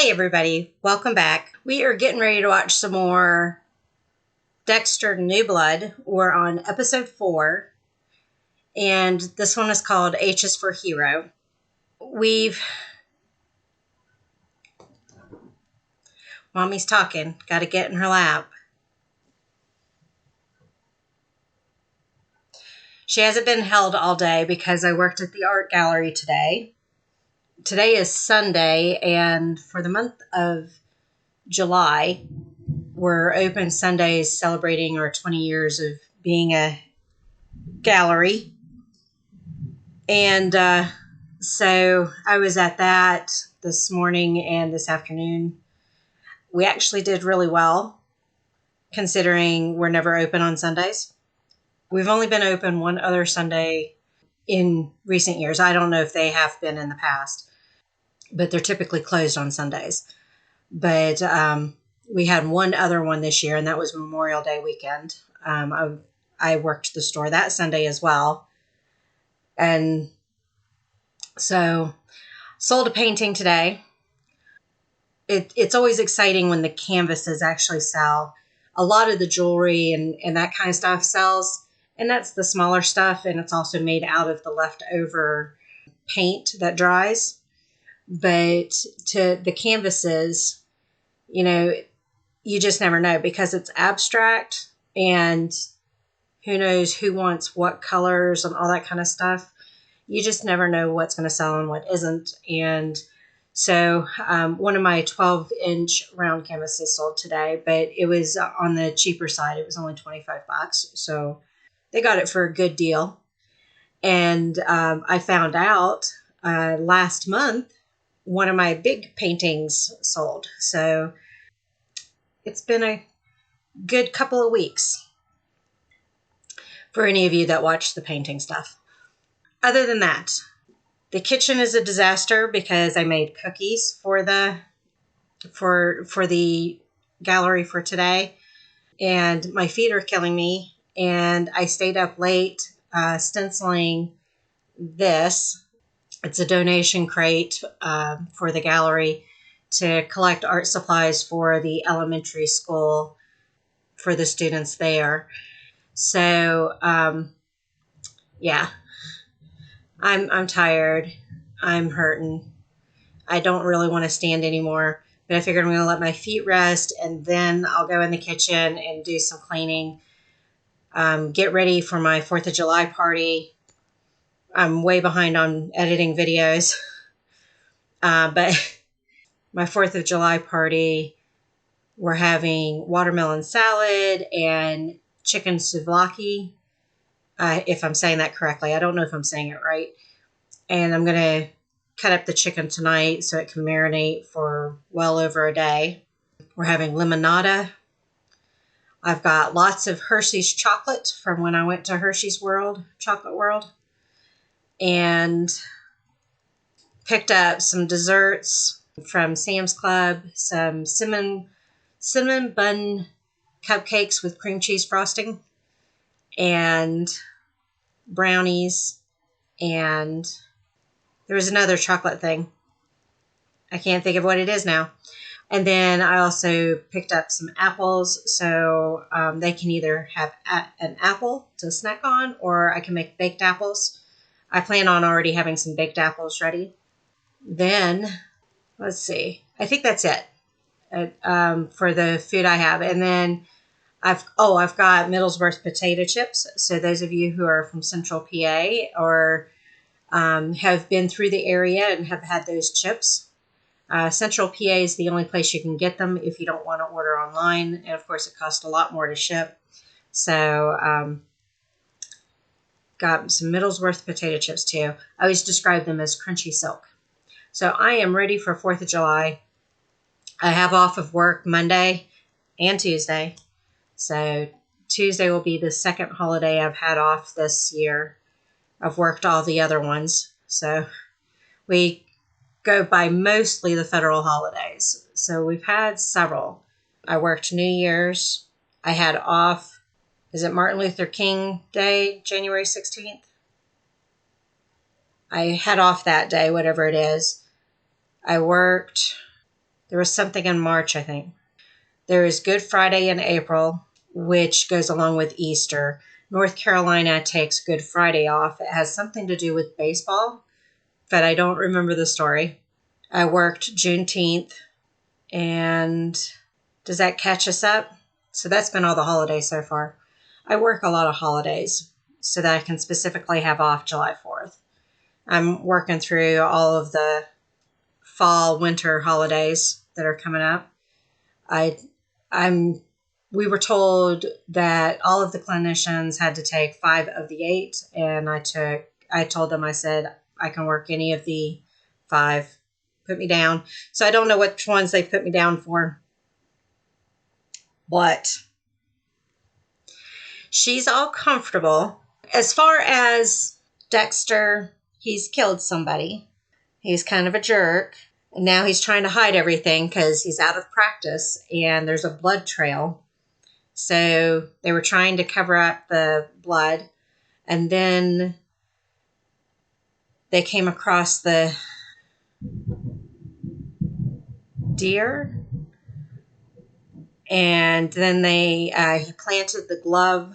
Hey everybody, welcome back. We are getting ready to watch some more Dexter New Blood. We're on episode 4, and this one is called H is for Hero. Mommy's talking, gotta get in her lap. She hasn't been held all day because I worked at the art gallery today. Today is Sunday, and for the month of July, we're open Sundays celebrating our 20 years of being a gallery. And so I was at that this morning and this afternoon. We actually did really well, considering we're never open on Sundays. We've only been open one other Sunday in recent years. I don't know if they have been in the past, but they're typically closed on Sundays. But we had one other one this year, and that was Memorial Day weekend. I worked the store that Sunday as well. And so sold a painting today. It's always exciting when the canvases actually sell. A lot of the jewelry and that kind of stuff sells, and that's the smaller stuff, and it's also made out of the leftover paint that dries. But to the canvases, you just never know because it's abstract, and who knows who wants what colors and all that kind of stuff. You just never know what's going to sell and what isn't. And so one of my 12-inch round canvases sold today, but it was on the cheaper side. It was only $25. So they got it for a good deal. And I found out last month, one of my big paintings sold. So it's been a good couple of weeks for any of you that watch the painting stuff. Other than that, the kitchen is a disaster because I made cookies for the gallery for today, and my feet are killing me. And I stayed up late stenciling this. It's a donation crate for the gallery to collect art supplies for the elementary school for the students there. So yeah. I'm tired. I'm hurting. I don't really want to stand anymore, but I figured I'm going to let my feet rest, and then I'll go in the kitchen and do some cleaning, get ready for my 4th of July party. I'm way behind on editing videos, but my 4th of July party, we're having watermelon salad and chicken souvlaki. If I'm saying that correctly. I don't know if I'm saying it right. And I'm going to cut up the chicken tonight so it can marinate for well over a day. We're having limonada. I've got lots of Hershey's chocolate from when I went to Hershey's Chocolate World. And picked up some desserts from Sam's Club, some cinnamon bun cupcakes with cream cheese frosting, and brownies, and there was another chocolate thing. I can't think of what it is now. And then I also picked up some apples, so they can either have an apple to snack on, or I can make baked apples. I plan on already having some baked apples ready. Then, let's see. I think that's it for the food I have. And then I've got Middlesworth potato chips. So those of you who are from Central PA or have been through the area and have had those chips, Central PA is the only place you can get them if you don't want to order online. And of course, it costs a lot more to ship. So got some Middlesworth potato chips too. I always describe them as crunchy silk. So I am ready for 4th of July. I have off of work Monday and Tuesday. So Tuesday will be the second holiday I've had off this year. I've worked all the other ones. So we go by mostly the federal holidays. So we've had several. I worked New Year's. I had off, is it Martin Luther King Day, January 16th? I had off that day, whatever it is. I worked There was something in March, I think. There is Good Friday in April, which goes along with Easter. North Carolina takes Good Friday off. It has something to do with baseball, but I don't remember the story. I worked Juneteenth, and does that catch us up? So that's been all the holidays so far. I work a lot of holidays so that I can specifically have off July 4th. I'm working through all of the fall, winter holidays that are coming up. We were told that all of the clinicians had to take 5 of the 8, and I told them, I said, I can work any of the 5. Put me down. So I don't know which ones they put me down for. But she's all comfortable. As far as Dexter, he's killed somebody. He's kind of a jerk. And now he's trying to hide everything because he's out of practice and there's a blood trail. So they were trying to cover up the blood. And then they came across the deer. And then he planted the glove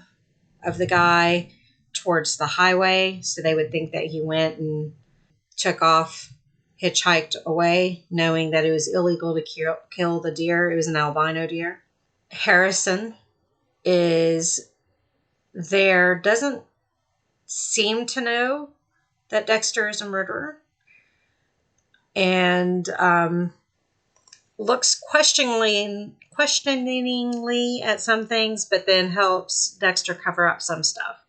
of the guy towards the highway so they would think that he went and took off, hitchhiked away, knowing that it was illegal to kill the deer. It was an albino deer. Harrison is there, doesn't seem to know that Dexter is a murderer, and looks questioningly at some things, but then helps Dexter cover up some stuff.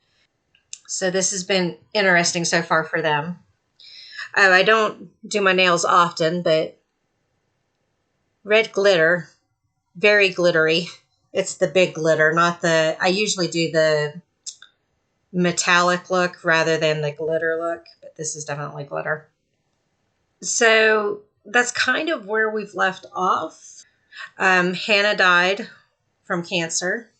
So this has been interesting so far for them. I don't do my nails often, but red glitter, very glittery. It's the big glitter, not the... I usually do the metallic look rather than the glitter look, but this is definitely glitter. So that's kind of where we've left off. Hannah died from cancer.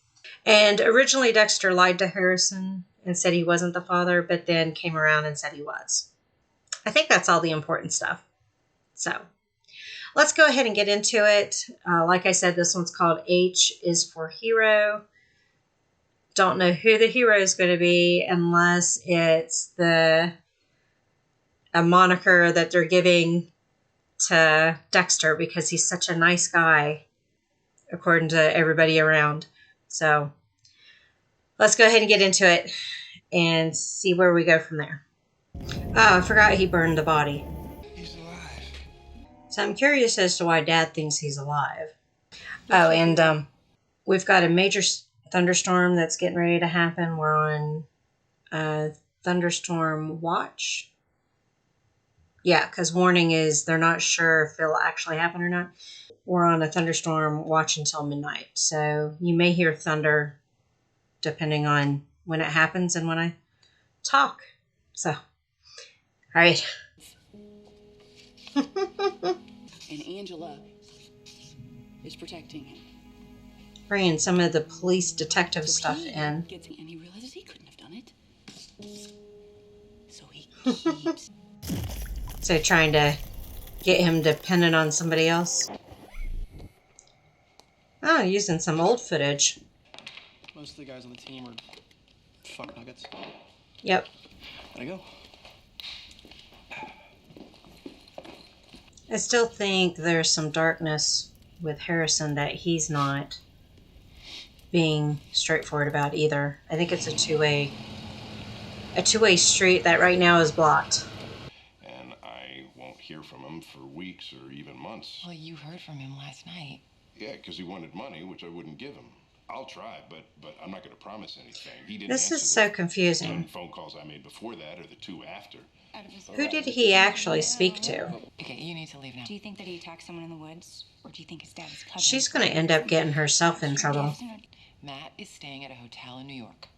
And originally Dexter lied to Harrison and said he wasn't the father, but then came around and said he was. I think that's all the important stuff. So let's go ahead and get into it. Like I said, this one's called H is for Hero. Don't know who the hero is going to be unless it's a moniker that they're giving to Dexter because he's such a nice guy, according to everybody around. So let's go ahead and get into it and see where we go from there. Oh, I forgot he burned the body. He's alive. So I'm curious as to why Dad thinks he's alive. Oh, and we've got a major thunderstorm that's getting ready to happen. We're on thunderstorm watch. Yeah, because warning is they're not sure if it'll actually happen or not. We're on a thunderstorm watch until midnight. So you may hear thunder depending on when it happens and when I talk. So, all right. And Angela is protecting him. Bringing some of the police detective stuff in. And he realizes he couldn't have done it. So he keeps... So trying to get him dependent on somebody else. Oh, using some old footage. Most of the guys on the team are fuck nuggets. Yep. Gotta go. I still think there's some darkness with Harrison that he's not being straightforward about either. I think it's a two-way street that right now is blocked. And I won't hear from him for weeks or even months. Well, you heard from him last night. Yeah, because he wanted money, which I wouldn't give him. I'll try, but I'm not going to promise anything. He didn't This is answer so the confusing. 10 phone calls I made before that or the 2 after. Who did he actually speak to? Okay, you need to leave now. Do you think that he attacked someone in the woods? Or do you think his dad is covering? She's going to end up getting herself in trouble. Matt is staying at a hotel in New York.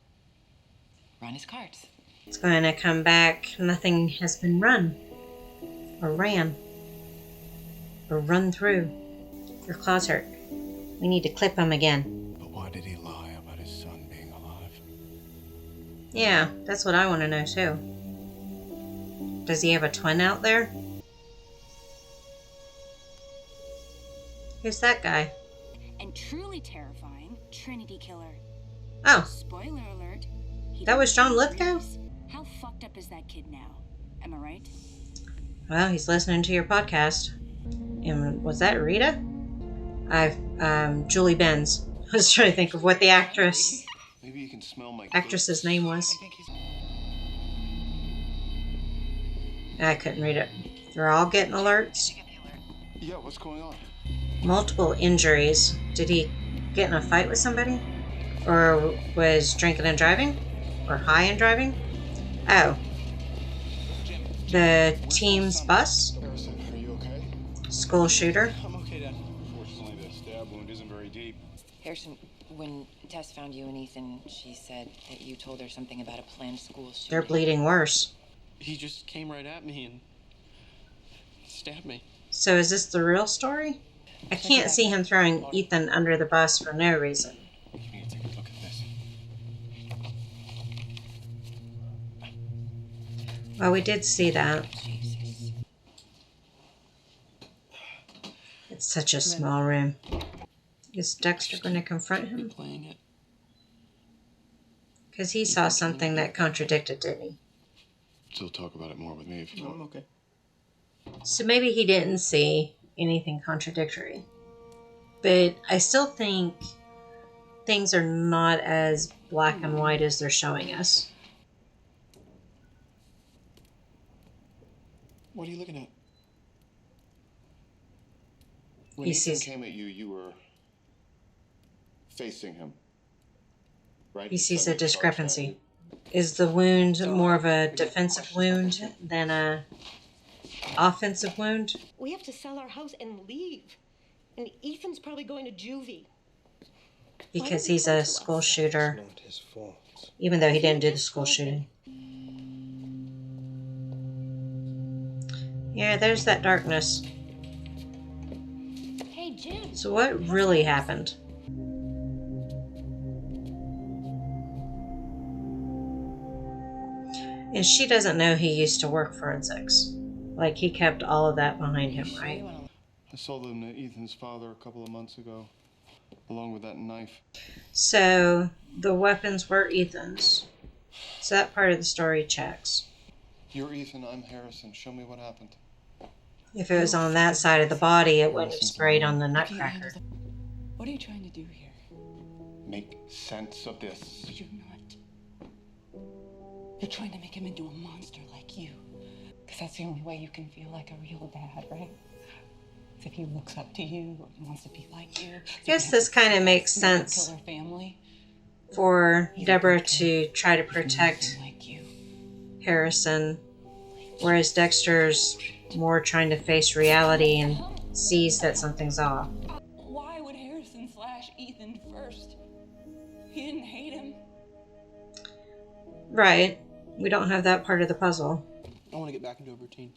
Run his cards. It's going to come back. Nothing has been run. Or ran. Or run through. Your claws hurt. We need to clip him again. But why did he lie about his son being alive? Yeah, that's what I want to know too. Does he have a twin out there? Who's that guy? And truly terrifying, Trinity Killer. Oh, Spoiler alert. He that was didn't John kill Lithgow? Reeves. How fucked up is that kid now? Am I right? well, he's listening to your podcast. And was that Rita? Julie Benz. I was trying to think of what the actress's Maybe you can smell my name was. I think he's. I couldn't read it. They're all getting alerts. Yeah, what's going on? Multiple injuries. Did he get in a fight with somebody? Or was drinking and driving? Or high and driving? Oh, the team's bus? Harrison, are you okay? School shooter? I'm okay, Dad. Fortunately, the stab wound isn't very deep. Harrison, when Tess found you and Ethan, she said that you told her something about a planned school shooting. They're bleeding worse. He just came right at me and stabbed me. So is this the real story? I can't see him throwing Ethan under the bus for no reason. Give me a take a look at this. Well, we did see that. Jesus. It's such a small room. Is Dexter going to confront him? Playing it. Because he saw something that contradicted, didn't he? Still talk about it more with me if you No, want. I'm okay. So maybe he didn't see anything contradictory. But I still think things are not as black and white as they're showing us. What are you looking at? When He Ethan sees- came at you, you were facing him, right? He sees a suddenly charged discrepancy. at Is the wound more of a defensive wound than a offensive wound? We have to sell our house and leave. And Ethan's probably going to juvie. Because he's a school shooter, Not his fault. even though he didn't do the school shooting. Yeah, there's that darkness. Hey, Jim. So what really happened? And she doesn't know he used to work forensics. Like, he kept all of that behind him, right? I sold them to Ethan's father a couple of months ago, along with that knife. So, the weapons were Ethan's. So that part of the story checks. You're Ethan, I'm Harrison. Show me what happened. If it was on that side of the body, it wouldn't have sprayed on the nutcracker. What are you trying to do here? Make sense of this. You're not. You're trying to make him into a monster like you. Because that's the only way you can feel like a real dad, right? If he looks up to you or he wants to be like you. I guess this kind of makes sense Kill our family. for Deborah to try to protect Nothing like you. Harrison, whereas Dexter's more trying to face reality and sees that something's off. Why would Harrison slash Ethan first? He didn't hate him. Right. We don't have that part of the puzzle. I want to get back into a routine.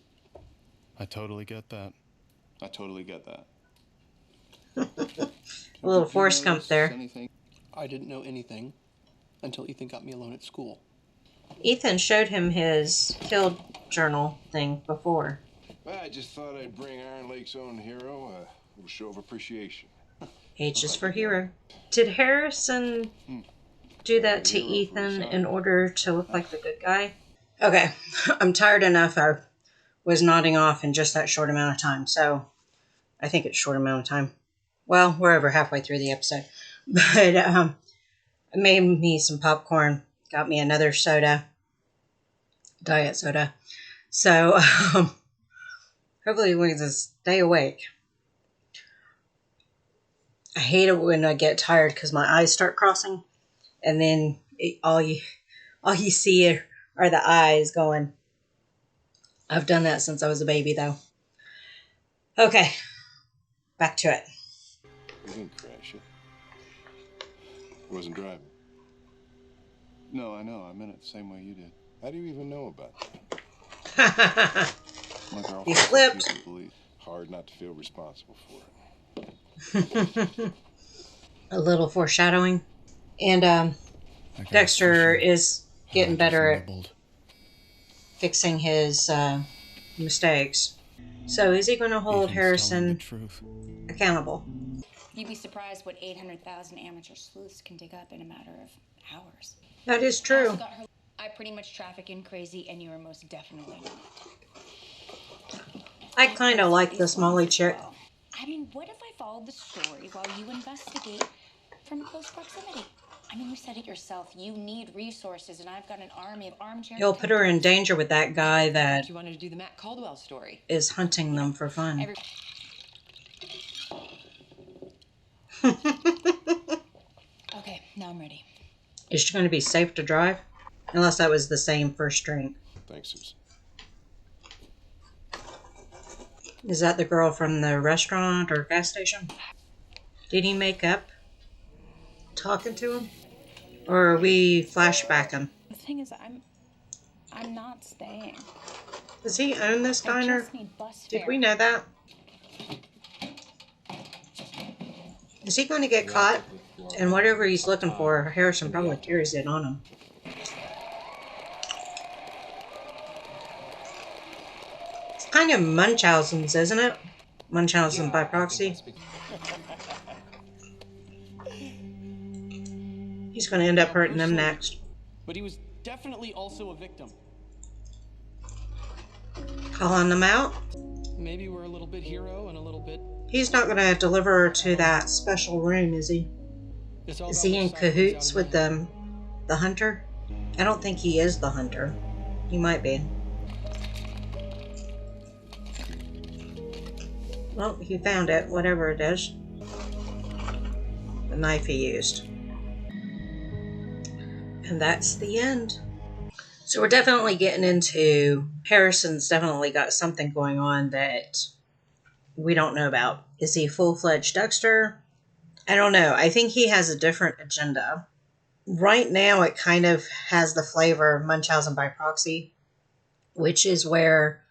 I totally get that. I totally get that. A little Forrest Gump there. Anything? I didn't know anything until Ethan got me alone at school. Ethan showed him his kill journal thing before. Well, I just thought I'd bring Iron Lake's own hero a little show of appreciation. H is for hero. Did Harrison do that to Ethan in order to look like the good guy? Okay, I'm tired enough. I was nodding off in just that short amount of time, so I think it's a short amount of time. Well, we're over halfway through the episode. But I made me some popcorn, got me another soda, diet soda. So hopefully we can just stay awake. I hate it when I get tired because my eyes start crossing, and then all you see are the eyes going. I've done that since I was a baby, though. Okay, back to it. You didn't crash it. I wasn't driving. No, I know. I meant it the same way you did. How do you even know about that? My girlfriend You flipped. refused to believe. Hard not to feel responsible for it. A little foreshadowing. And Dexter is getting better at fixing his mistakes. So is he going to hold Ethan's telling the Harrison truth. accountable? You'd be surprised what 800,000 amateur sleuths can dig up in a matter of hours. That is I also true. got her. I pretty much traffic in crazy, and you are most definitely not. I kind of like this Molly chick. Well, I mean, what if I followed the story while you investigate from close proximity? I mean, you said it yourself. You need resources, and I've got an army of armchair. He'll put her in danger with that guy that You wanted to do the Matt Caldwell story. is hunting them for fun. Okay, now I'm ready. Is she going to be safe to drive? Unless that was the same first drink. Thanks, Susan. Is that the girl from the restaurant or gas station? Did he make up talking to him? Or are we flashbacking? The thing is, I'm not staying. Does he own this I diner? just need bus Did fare. we know that? Is he going to get caught? And whatever he's looking for, Harrison probably carries it on him. It's kind of Munchausen's, isn't it? Munchausen by proxy. He's going to end up hurting them next. But he was definitely also a victim. Calling them out? Maybe we're a little bit hero and a little bit... He's not going to deliver her to that special room, is he? It's all Is about he in which side comes cahoots out with in the hunter? I don't think he is the hunter. He might be. Well, he found it, whatever it is. The knife he used. And that's the end. So we're definitely getting into... Harrison's definitely got something going on that we don't know about. Is he full-fledged Dexter? I don't know. I think he has a different agenda. Right now, it kind of has the flavor of Munchausen by proxy, which is where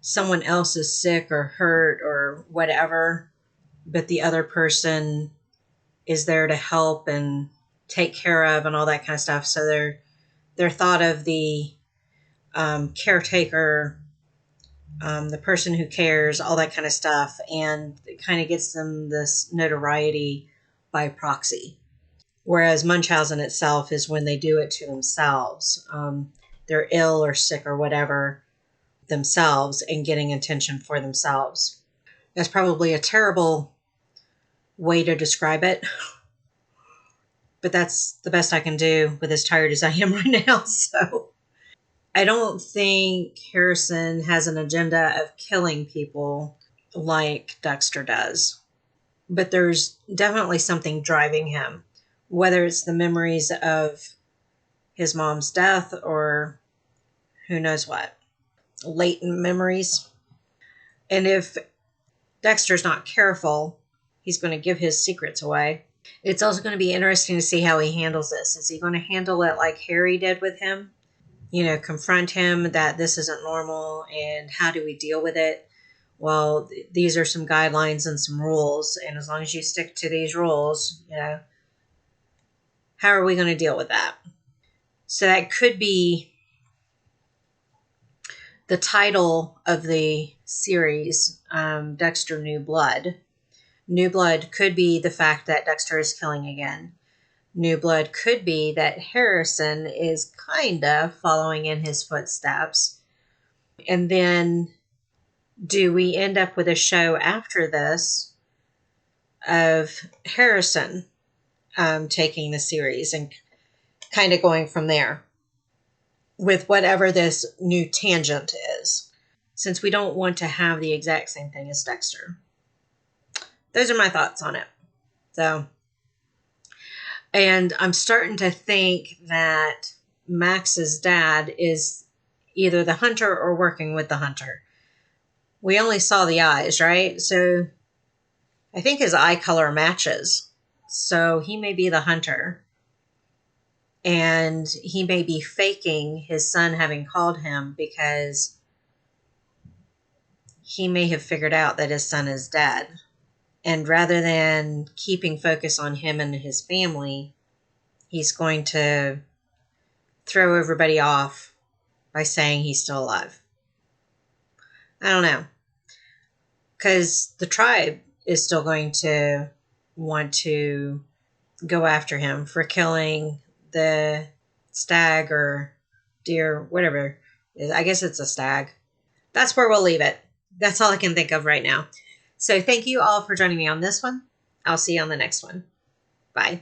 someone else is sick or hurt or whatever, but the other person is there to help and take care of and all that kind of stuff. So they're thought of the caretaker, the person who cares, all that kind of stuff, and it kind of gets them this notoriety by proxy. Whereas Munchausen itself is when they do it to themselves. They're ill or sick or whatever themselves and getting attention for themselves. That's probably a terrible way to describe it, but that's the best I can do with as tired as I am right now. So I don't think Harrison has an agenda of killing people like Dexter does, but there's definitely something driving him, whether it's the memories of his mom's death or who knows what, latent memories. And if Dexter's not careful, he's going to give his secrets away. It's also going to be interesting to see how he handles this. Is he going to handle it like Harry did with him? You know, confront him that this isn't normal and how do we deal with it? Well, these are some guidelines and some rules, and as long as you stick to these rules, you know, how are we going to deal with that? So that could be the title of the series, Dexter New Blood. New Blood could be the fact that Dexter is killing again. New Blood could be that Harrison is kind of following in his footsteps. And then do we end up with a show after this of Harrison taking the series and kind of going from there with whatever this new tangent is, since we don't want to have the exact same thing as Dexter. Those are my thoughts on it. So, and I'm starting to think that Max's dad is either the hunter or working with the hunter. We only saw the eyes, right? So I think his eye color matches. So he may be the hunter. And he may be faking his son having called him because he may have figured out that his son is dead. And rather than keeping focus on him and his family, he's going to throw everybody off by saying he's still alive. I don't know. because the tribe is still going to want to go after him for killing the stag or deer, whatever. I guess it's a stag. That's where we'll leave it. That's all I can think of right now. So thank you all for joining me on this one. I'll see you on the next one. Bye.